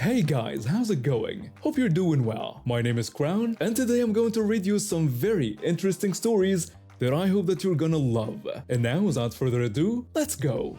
Hey guys, how's it going? Hope you're doing well. My name is Crown, and today I'm going to read you some very interesting stories that I hope that you're gonna love. And now, without further ado, let's go!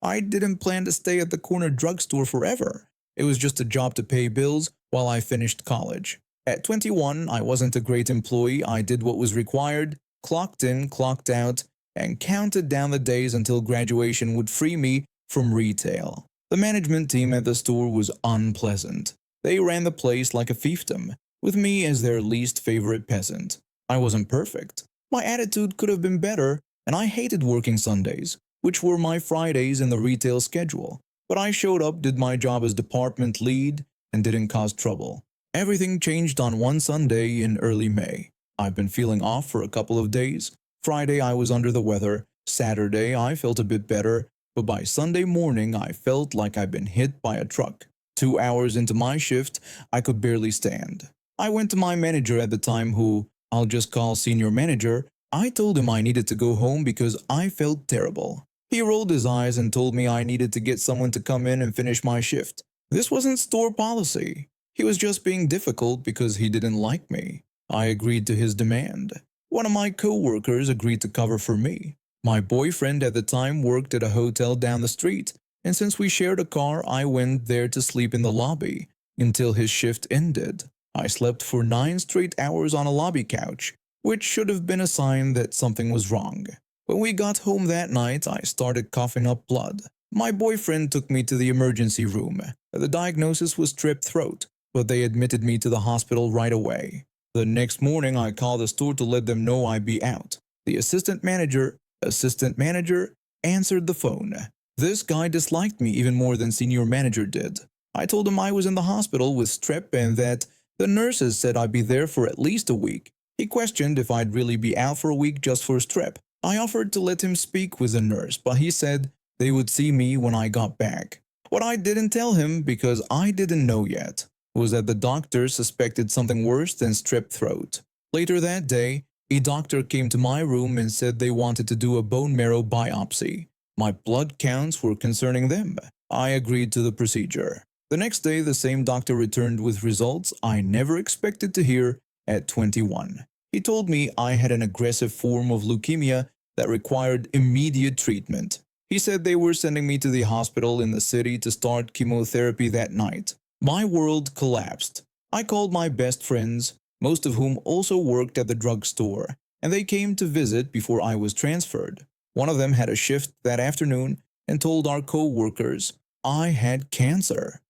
I didn't plan to stay at the corner drugstore forever. It was just a job to pay bills while I finished college. At 21, I wasn't a great employee. I did what was required, clocked in, clocked out, and counted down the days until graduation would free me from retail. The management team at the store was unpleasant. They ran the place like a fiefdom, with me as their least favorite peasant. I wasn't perfect. My attitude could have been better, and I hated working Sundays, which were my Fridays in the retail schedule. But I showed up, did my job as department lead, and didn't cause trouble. Everything changed on one Sunday in early May. I've been feeling off for a couple of days. Friday I was under the weather. Saturday I felt a bit better, but by Sunday morning I felt like I'd been hit by a truck. 2 hours into my shift, I could barely stand. I went to my manager at the time, who I'll just call senior manager. I told him I needed to go home because I felt terrible. He rolled his eyes and told me I needed to get someone to come in and finish my shift. This wasn't store policy. He was just being difficult because he didn't like me. I agreed to his demand. One of my co-workers agreed to cover for me. My boyfriend at the time worked at a hotel down the street, and since we shared a car, I went there to sleep in the lobby until his shift ended. I slept for 9 straight hours on a lobby couch, which should have been a sign that something was wrong. When we got home that night, I started coughing up blood. My boyfriend took me to the emergency room. The diagnosis was strep throat, but they admitted me to the hospital right away. The next morning, I called the store to let them know I'd be out. The assistant manager answered the phone. This guy disliked me even more than senior manager did. I told him I was in the hospital with strep and that the nurses said I'd be there for at least a week. He questioned if I'd really be out for a week just for strep. I offered to let him speak with the nurse, but he said they would see me when I got back. What I didn't tell him, because I didn't know yet, was that the doctor suspected something worse than strep throat. Later that day, a doctor came to my room and said they wanted to do a bone marrow biopsy. My blood counts were concerning them. I agreed to the procedure. The next day, the same doctor returned with results I never expected to hear at 21. He told me I had an aggressive form of leukemia that required immediate treatment. He said they were sending me to the hospital in the city to start chemotherapy that night. My world collapsed. I called my best friends, most of whom also worked at the drugstore, and they came to visit before I was transferred. One of them had a shift that afternoon and told our co-workers I had cancer.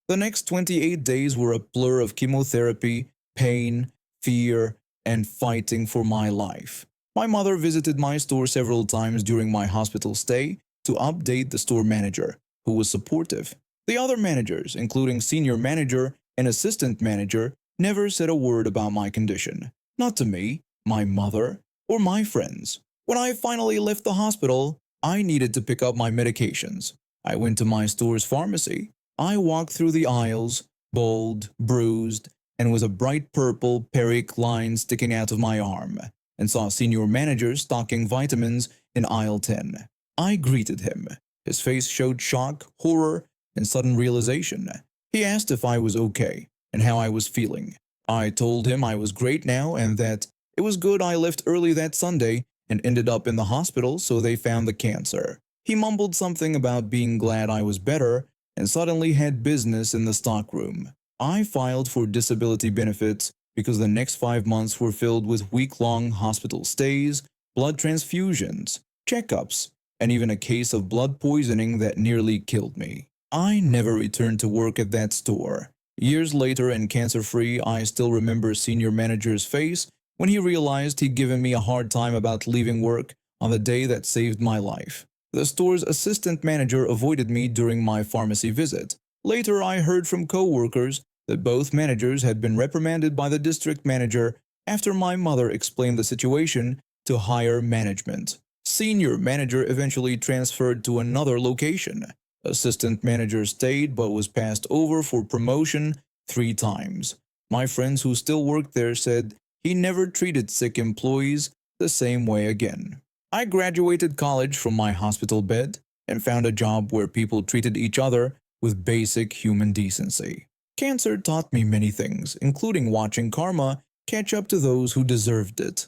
The next 28 days were a blur of chemotherapy, pain, fear, and fighting for my life. My mother visited my store several times during my hospital stay to update the store manager, who was supportive. The other managers, including senior manager and assistant manager, never said a word about my condition. Not to me, my mother, or my friends. When I finally left the hospital, I needed to pick up my medications. I went to my store's pharmacy. I walked through the aisles, bald, bruised, and with a bright purple peric line sticking out of my arm, and saw senior manager stocking vitamins in aisle 10. I greeted him. His face showed shock, horror, and sudden realization. He asked if I was okay and how I was feeling. I told him I was great now and that it was good I left early that Sunday and ended up in the hospital, so they found the cancer. He mumbled something about being glad I was better and suddenly had business in the stockroom. I filed for disability benefits because the next 5 months were filled with week-long hospital stays, blood transfusions, checkups, and even a case of blood poisoning that nearly killed me. I never returned to work at that store. Years later and cancer-free, I still remember senior manager's face when he realized he'd given me a hard time about leaving work on the day that saved my life. The store's assistant manager avoided me during my pharmacy visit. Later, I heard from co-workers that both managers had been reprimanded by the district manager after my mother explained the situation to higher management. Senior manager eventually transferred to another location. Assistant manager stayed but was passed over for promotion 3 times. My friends who still worked there said he never treated sick employees the same way again. I graduated college from my hospital bed and found a job where people treated each other with basic human decency. Cancer taught me many things, including watching karma catch up to those who deserved it.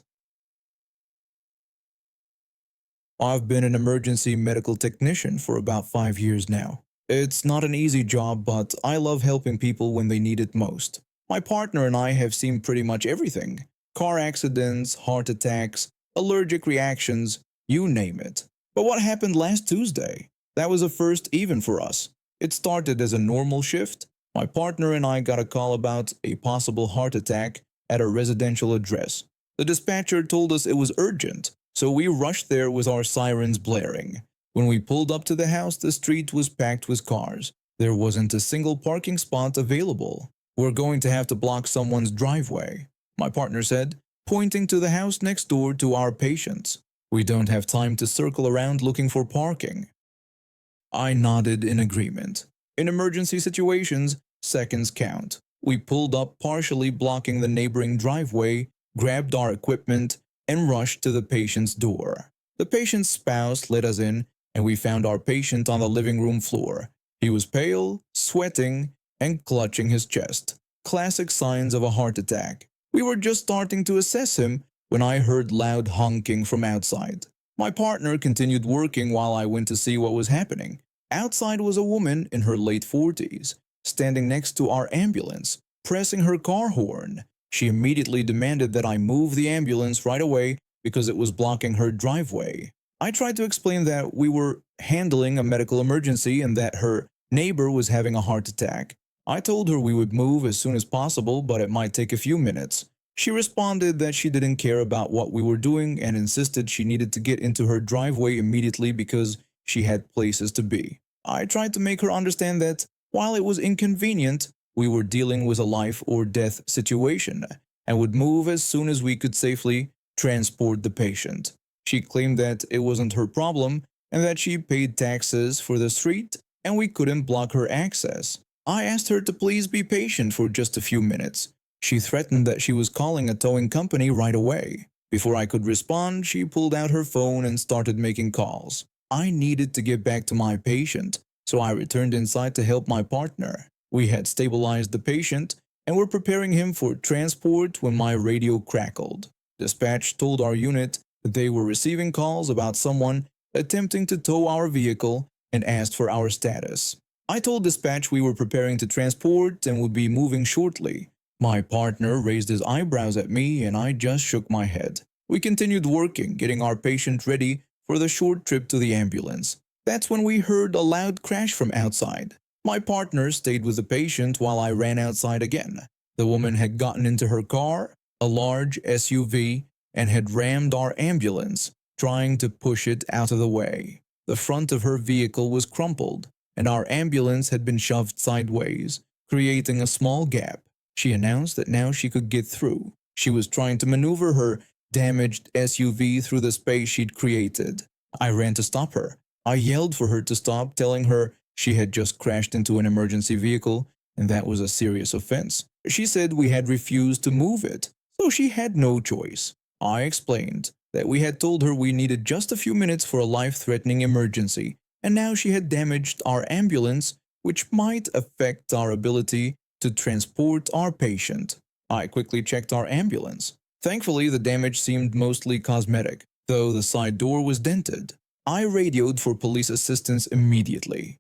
I've been an emergency medical technician for about 5 years now. It's not an easy job, but I love helping people when they need it most. My partner and I have seen pretty much everything: car accidents, heart attacks, allergic reactions, you name it. But what happened last Tuesday? That was a first even for us. It started as a normal shift. My partner and I got a call about a possible heart attack at a residential address. The dispatcher told us it was urgent, so we rushed there with our sirens blaring. When we pulled up to the house, the street was packed with cars. There wasn't a single parking spot available. "We're going to have to block someone's driveway," my partner said, pointing to the house next door to our patient's. "We don't have time to circle around looking for parking." I nodded in agreement. In emergency situations, seconds count. We pulled up, partially blocking the neighboring driveway, grabbed our equipment, and rushed to the patient's door. The patient's spouse let us in, and we found our patient on the living room floor. He was pale, sweating, and clutching his chest. Classic signs of a heart attack. We were just starting to assess him when I heard loud honking from outside. My partner continued working while I went to see what was happening. Outside was a woman in her late 40s, standing next to our ambulance, pressing her car horn. She immediately demanded that I move the ambulance right away because it was blocking her driveway. I tried to explain that we were handling a medical emergency and that her neighbor was having a heart attack. I told her we would move as soon as possible, but it might take a few minutes. She responded that she didn't care about what we were doing and insisted she needed to get into her driveway immediately because she had places to be. I tried to make her understand that while it was inconvenient, we were dealing with a life or death situation and would move as soon as we could safely transport the patient. She claimed that it wasn't her problem and that she paid taxes for the street and we couldn't block her access. I asked her to please be patient for just a few minutes. She threatened that she was calling a towing company right away. Before I could respond, she pulled out her phone and started making calls. I needed to get back to my patient, so I returned inside to help my partner. We had stabilized the patient and were preparing him for transport when my radio crackled. Dispatch told our unit that they were receiving calls about someone attempting to tow our vehicle and asked for our status. I told dispatch we were preparing to transport and would be moving shortly. My partner raised his eyebrows at me and I just shook my head. We continued working, getting our patient ready for the short trip to the ambulance. That's when we heard a loud crash from outside. My partner stayed with the patient while I ran outside again. The woman had gotten into her car, a large SUV, and had rammed our ambulance, trying to push it out of the way. The front of her vehicle was crumpled, and our ambulance had been shoved sideways, creating a small gap. She announced that now she could get through. She was trying to maneuver her damaged SUV through the space she'd created. I ran to stop her. I yelled for her to stop, telling her she had just crashed into an emergency vehicle and that was a serious offense. She said we had refused to move it, so she had no choice. I explained that we had told her we needed just a few minutes for a life-threatening emergency, and now she had damaged our ambulance, which might affect our ability to transport our patient. I quickly checked our ambulance. Thankfully, the damage seemed mostly cosmetic, though the side door was dented. I radioed for police assistance immediately.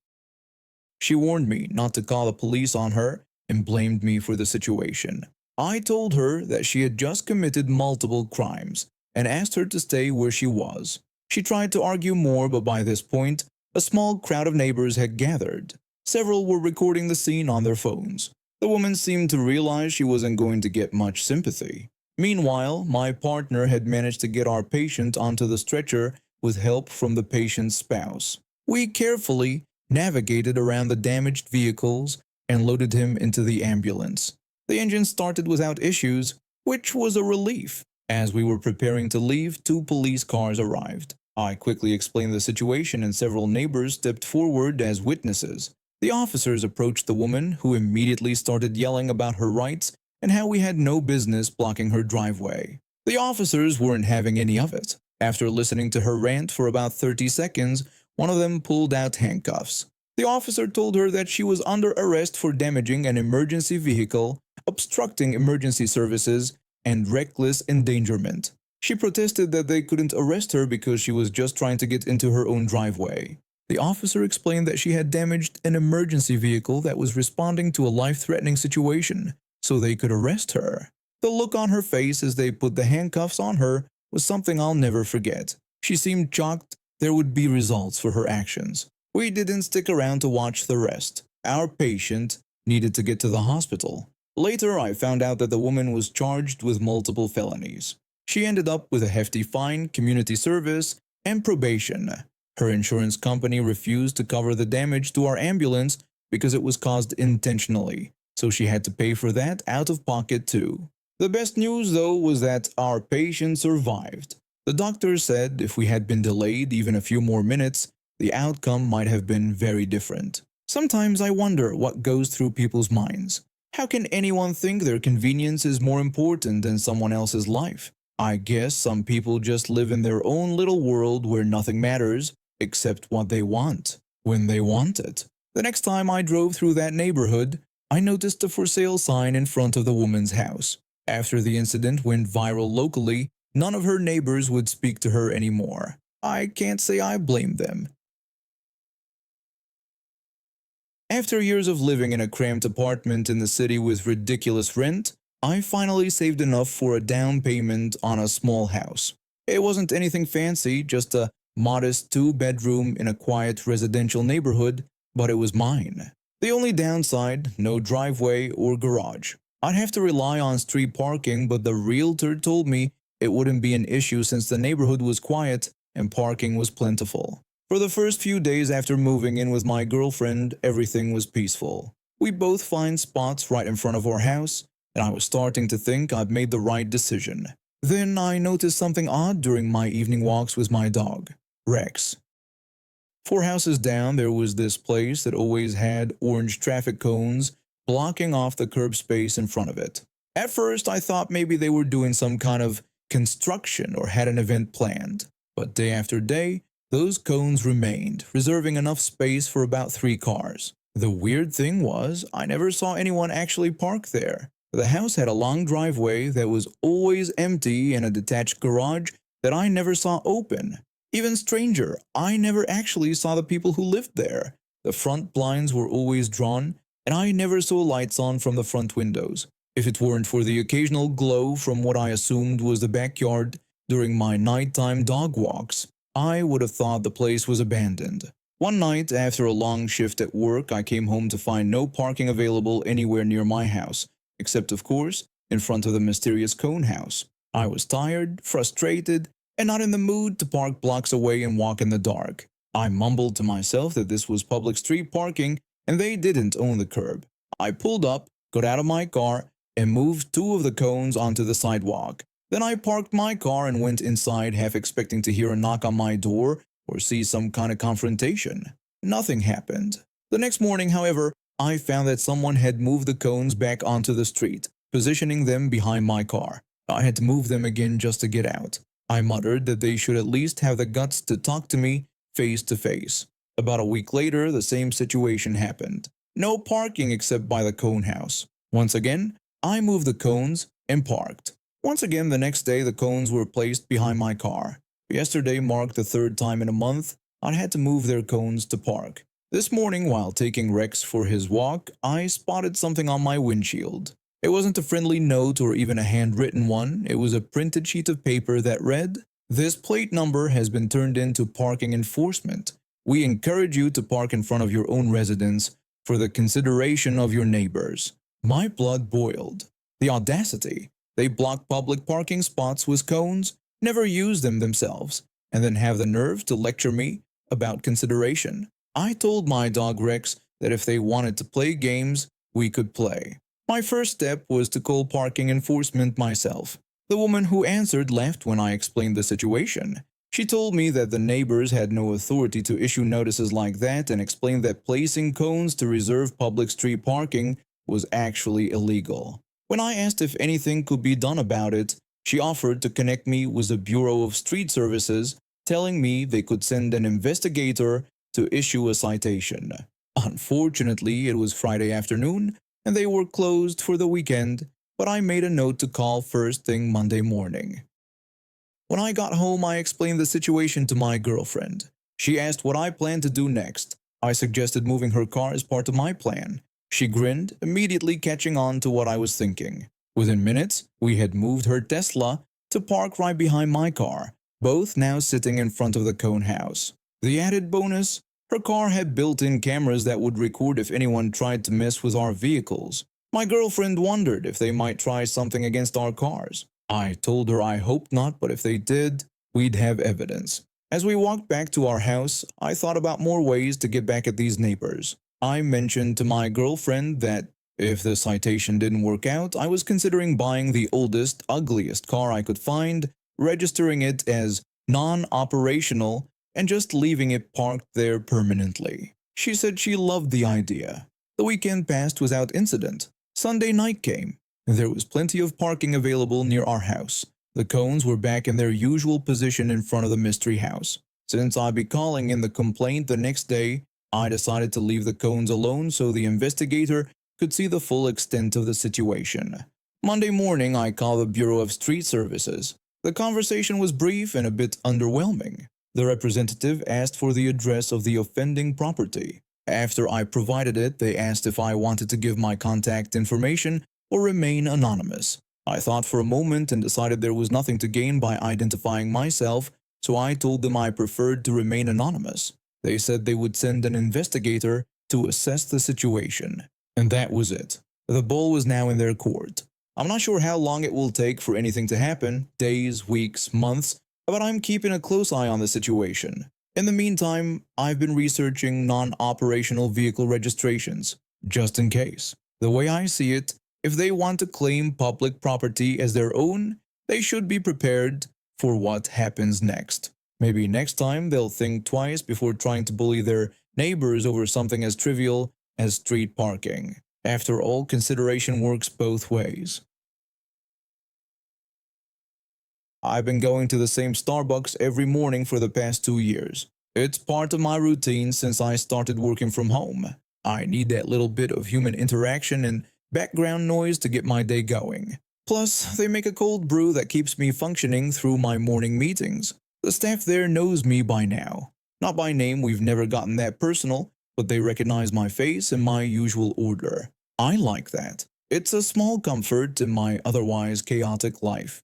She warned me not to call the police on her and blamed me for the situation. I told her that she had just committed multiple crimes and asked her to stay where she was. She tried to argue more, but by this point, a small crowd of neighbors had gathered. Several were recording the scene on their phones. The woman seemed to realize she wasn't going to get much sympathy. Meanwhile, my partner had managed to get our patient onto the stretcher with help from the patient's spouse. We carefully navigated around the damaged vehicles and loaded him into the ambulance. The engine started without issues, which was a relief. As we were preparing to leave, 2 police cars arrived. I quickly explained the situation and several neighbors stepped forward as witnesses. The officers approached the woman, who immediately started yelling about her rights and how we had no business blocking her driveway. The officers weren't having any of it. After listening to her rant for about 30 seconds, one of them pulled out handcuffs. The officer told her that she was under arrest for damaging an emergency vehicle, obstructing emergency services, and reckless endangerment. She protested that they couldn't arrest her because she was just trying to get into her own driveway. The officer explained that she had damaged an emergency vehicle that was responding to a life-threatening situation, so they could arrest her. The look on her face as they put the handcuffs on her was something I'll never forget. She seemed shocked there would be results for her actions. We didn't stick around to watch the rest. Our patient needed to get to the hospital. Later, I found out that the woman was charged with multiple felonies. She ended up with a hefty fine, community service, and probation. Her insurance company refused to cover the damage to our ambulance because it was caused intentionally, so she had to pay for that out of pocket too. The best news, though, was that our patient survived. The doctor said if we had been delayed even a few more minutes, the outcome might have been very different. Sometimes I wonder what goes through people's minds. How can anyone think their convenience is more important than someone else's life? I guess some people just live in their own little world where nothing matters except what they want, when they want it. The next time I drove through that neighborhood, I noticed a for sale sign in front of the woman's house. After the incident went viral locally, none of her neighbors would speak to her anymore. I can't say I blame them. After years of living in a cramped apartment in the city with ridiculous rent, I finally saved enough for a down payment on a small house. It wasn't anything fancy, just a modest 2-bedroom in a quiet residential neighborhood, but it was mine. The only downside, no driveway or garage. I'd have to rely on street parking, but the realtor told me it wouldn't be an issue since the neighborhood was quiet and parking was plentiful. For the first few days after moving in with my girlfriend, everything was peaceful. We both find spots right in front of our house, and I was starting to think I'd made the right decision. Then I noticed something odd during my evening walks with my dog, Rex. 4 houses down, there was this place that always had orange traffic cones blocking off the curb space in front of it. At first, I thought maybe they were doing some kind of construction or had an event planned, but day after day, those cones remained, reserving enough space for about 3 cars. The weird thing was, I never saw anyone actually park there. The house had a long driveway that was always empty and a detached garage that I never saw open. Even stranger, I never actually saw the people who lived there. The front blinds were always drawn, and I never saw lights on from the front windows. If it weren't for the occasional glow from what I assumed was the backyard during my nighttime dog walks, I would have thought the place was abandoned. One night, after a long shift at work, I came home to find no parking available anywhere near my house, except, of course, in front of the mysterious cone house. I was tired, frustrated, and not in the mood to park blocks away and walk in the dark. I mumbled to myself that this was public street parking and they didn't own the curb. I pulled up, got out of my car, and moved 2 of the cones onto the sidewalk. Then I parked my car and went inside, half expecting to hear a knock on my door or see some kind of confrontation. Nothing happened. The next morning, however, I found that someone had moved the cones back onto the street, positioning them behind my car. I had to move them again just to get out. I muttered that they should at least have the guts to talk to me face to face. About a week later, the same situation happened. No parking except by the cone house. Once again, I moved the cones and parked. Once again, the next day, the cones were placed behind my car. Yesterday marked the 3rd time in a month I had to move their cones to park. This morning, while taking Rex for his walk, I spotted something on my windshield. It wasn't a friendly note or even a handwritten one. It was a printed sheet of paper that read, "This plate number has been turned into parking enforcement. We encourage you to park in front of your own residence for the consideration of your neighbors." My blood boiled. The audacity. They block public parking spots with cones, never use them themselves, and then have the nerve to lecture me about consideration. I told my dog Rex that if they wanted to play games, we could play. My first step was to call parking enforcement myself. The woman who answered left when I explained the situation. She told me that the neighbors had no authority to issue notices like that and explained that placing cones to reserve public street parking was actually illegal. When I asked if anything could be done about it, She offered to connect me with the Bureau of Street Services, telling me they could send an investigator to issue a citation. Unfortunately, it was Friday afternoon and they were closed for the weekend, but I made a note to call first thing Monday morning. When I got home, I explained the situation to my girlfriend. She asked what I planned to do next. I suggested moving her car as part of my plan. She grinned, immediately catching on to what I was thinking. Within minutes, we had moved her Tesla to park right behind my car, both now sitting in front of the Cone house. The added bonus, her car had built-in cameras that would record if anyone tried to mess with our vehicles. My girlfriend wondered if they might try something against our cars. I told her I hoped not, but if they did, we'd have evidence. As we walked back to our house, I thought about more ways to get back at these neighbors. I mentioned to my girlfriend that if the citation didn't work out, I was considering buying the oldest, ugliest car I could find, registering it as non-operational, and just leaving it parked there permanently. She said she loved the idea. The weekend passed without incident. Sunday night came. There was plenty of parking available near our house. The cones were back in their usual position in front of the mystery house. Since I'd be calling in the complaint the next day, I decided to leave the cones alone so the investigator could see the full extent of the situation. Monday morning, I called the Bureau of Street Services. The conversation was brief and a bit underwhelming. The representative asked for the address of the offending property. After I provided it, they asked if I wanted to give my contact information or remain anonymous. I thought for a moment and decided there was nothing to gain by identifying myself, so I told them I preferred to remain anonymous. They said they would send an investigator to assess the situation. And that was it. The ball was now in their court. I'm not sure how long it will take for anything to happen, days, weeks, months, but I'm keeping a close eye on the situation. In the meantime, I've been researching non-operational vehicle registrations, just in case. The way I see it, if they want to claim public property as their own, they should be prepared for what happens next. Maybe next time they'll think twice before trying to bully their neighbors over something as trivial as street parking. After all, consideration works both ways. I've been going to the same Starbucks every morning for the past 2 years. It's part of my routine since I started working from home. I need that little bit of human interaction and background noise to get my day going. Plus, they make a cold brew that keeps me functioning through my morning meetings. The staff there knows me by now. Not by name, we've never gotten that personal, but they recognize my face and my usual order. I like that. It's a small comfort in my otherwise chaotic life.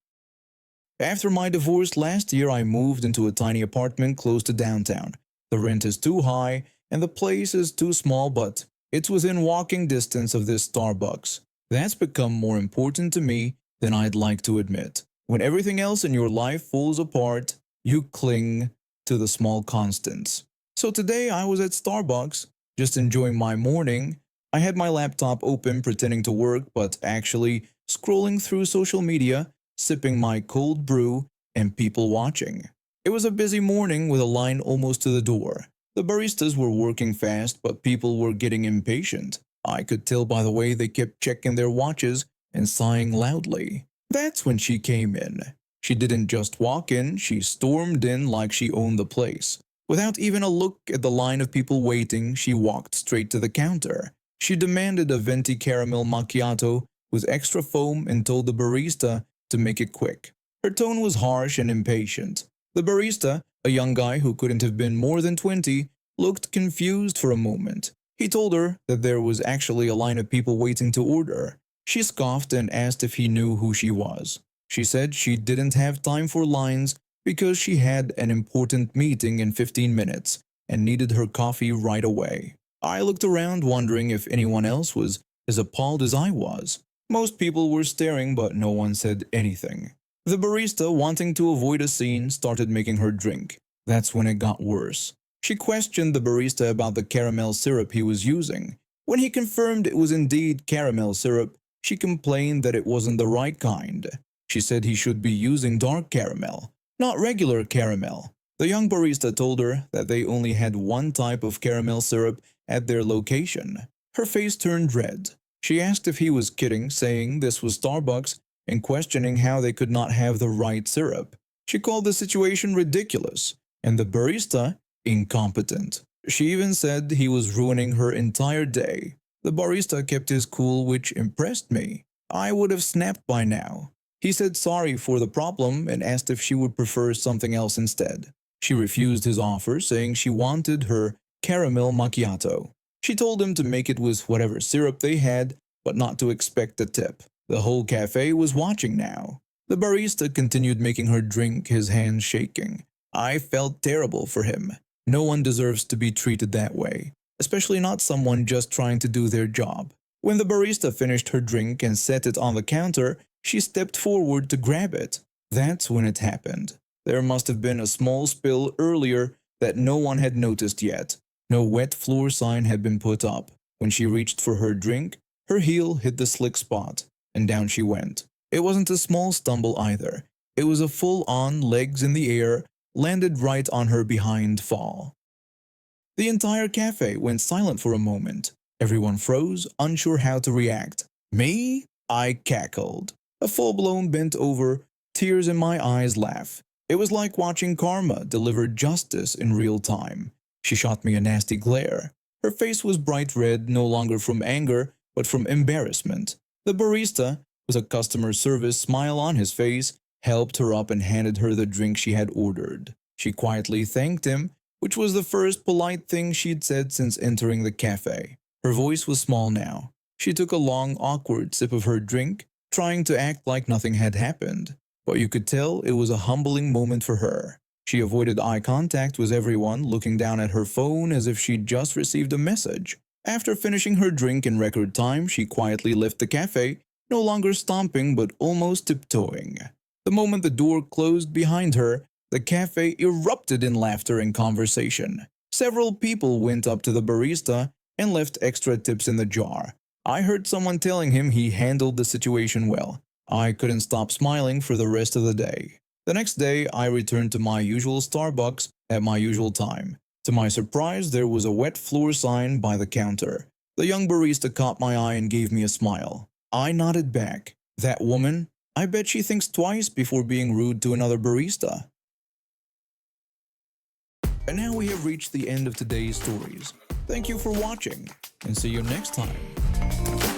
After my divorce last year, I moved into a tiny apartment close to downtown. The rent is too high and the place is too small, but it's within walking distance of this Starbucks. That's become more important to me than I'd like to admit. When everything else in your life falls apart, you cling to the small constants. So today I was at Starbucks, just enjoying my morning. I had my laptop open pretending to work, but actually scrolling through social media, sipping my cold brew, and people watching. It was a busy morning with a line almost to the door. The baristas were working fast, but people were getting impatient. I could tell by the way they kept checking their watches and sighing loudly. That's when she came in. She didn't just walk in, she stormed in like she owned the place. Without even a look at the line of people waiting, she walked straight to the counter. She demanded a venti caramel macchiato with extra foam and told the barista to make it quick. Her tone was harsh and impatient. The barista, a young guy who couldn't have been more than 20, looked confused for a moment. He told her that there was actually a line of people waiting to order. She scoffed and asked if he knew who she was. She said she didn't have time for lines because she had an important meeting in 15 minutes and needed her coffee right away. I looked around wondering if anyone else was as appalled as I was. Most people were staring, but no one said anything. The barista, wanting to avoid a scene, started making her drink. That's when it got worse. She questioned the barista about the caramel syrup he was using. When he confirmed it was indeed caramel syrup, she complained that it wasn't the right kind. She said he should be using dark caramel, not regular caramel. The young barista told her that they only had one type of caramel syrup at their location. Her face turned red. She asked if he was kidding, saying this was Starbucks and questioning how they could not have the right syrup. She called the situation ridiculous and the barista incompetent. She even said he was ruining her entire day. The barista kept his cool, which impressed me. I would have snapped by now. He said sorry for the problem and asked if she would prefer something else instead. She refused his offer, saying she wanted her caramel macchiato. She told him to make it with whatever syrup they had, but not to expect a tip. The whole cafe was watching now. The barista continued making her drink, his hands shaking. I felt terrible for him. No one deserves to be treated that way, especially not someone just trying to do their job. When the barista finished her drink and set it on the counter, she stepped forward to grab it. That's when it happened. There must have been a small spill earlier that no one had noticed yet. No wet floor sign had been put up. When she reached for her drink, her heel hit the slick spot, and down she went. It wasn't a small stumble either. It was a full-on, legs in the air, landed right on her behind fall. The entire cafe went silent for a moment. Everyone froze, unsure how to react. Me? I cackled. A full-blown bent-over, tears in my eyes laugh. It was like watching karma deliver justice in real time. She shot me a nasty glare. Her face was bright red, no longer from anger, but from embarrassment. The barista, with a customer service smile on his face, helped her up and handed her the drink she had ordered. She quietly thanked him, which was the first polite thing she'd said since entering the cafe. Her voice was small now. She took a long, awkward sip of her drink, trying to act like nothing had happened. But you could tell it was a humbling moment for her. She avoided eye contact with everyone, looking down at her phone as if she'd just received a message. After finishing her drink in record time, she quietly left the cafe, no longer stomping but almost tiptoeing. The moment the door closed behind her, the cafe erupted in laughter and conversation. Several people went up to the barista and left extra tips in the jar. I heard someone telling him he handled the situation well. I couldn't stop smiling for the rest of the day. The next day, I returned to my usual Starbucks at my usual time. To my surprise, there was a wet floor sign by the counter. The young barista caught my eye and gave me a smile. I nodded back. That woman, I bet she thinks twice before being rude to another barista. And now we have reached the end of today's stories. Thank you for watching, and see you next time.